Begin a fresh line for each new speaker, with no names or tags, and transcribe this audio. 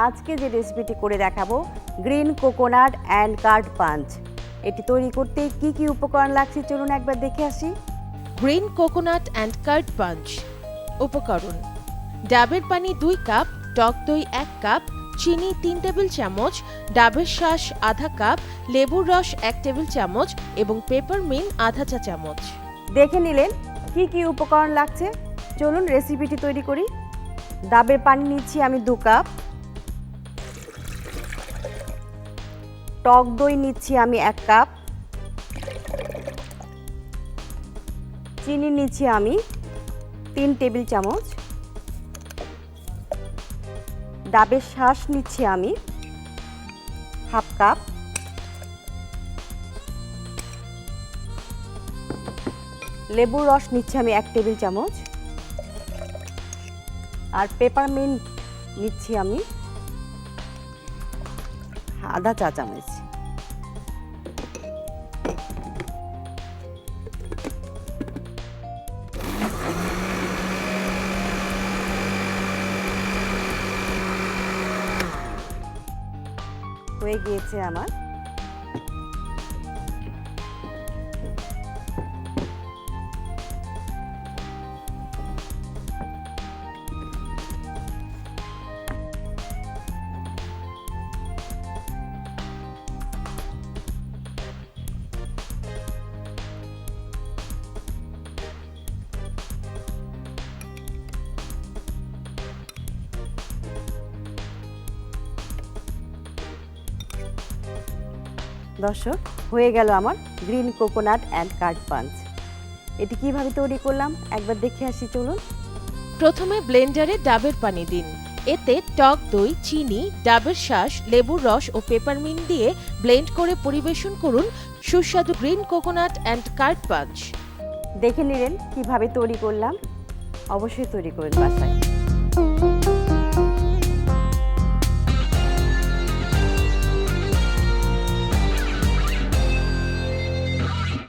আজকে যে রেসিপিটি করে দেখাবো green coconut and card punch. এটি তৈরি করতে কি কি উপকরণ লাগছে চলুন একবার দেখে আসি।
Green coconut and card punch. উপকরণ: ডাবের পানি 2 কাপ, টক দই 1 কাপ, চিনি 3 টেবিল চামচ, ডাবের শাঁস আধা কাপ, লেবুর রস 1 টেবিল চামচ এবং পেপারমিন্ট আধা চা চামচ।
দেখে নিলেন কি কি উপকরণ লাগছে, চলুন রেসিপিটি তৈরি করি। ডাবের পানি নিচ্ছি আমি 2 কাপ, টক দই নিচ্ছি আমি 1 কাপ, চিনি নিচ্ছি আমি 3 টেবিল চামচ, ডাবের শাঁস নিচ্ছি আমি হাফ কাপ, লেবুর রস নিচ্ছি আমি 1 টেবিল চামচ, আর পেপারমিন্ট নিচ্ছি আমি আধা চা চামচ। হয়ে গিয়েছে আমার। দর্শক, হয়ে গেল আমার green coconut and card punch. এটি কিভাবে তৈরি করলাম একবার দেখে আসি চলুন।
প্রথমে ব্লেন্ডারে ডাবের পানি দিন। এতে টক দই, চিনি, ডাবের শাঁস, লেবুর রস ও পেপারমিন্ট দিয়ে ব্লেন্ড করে পরিবেশন করুন সুস্বাদু green coconut and card punch.
দেখে নিলেন কিভাবে তৈরি করলাম, অবশ্যই তৈরি করুন বাসায়।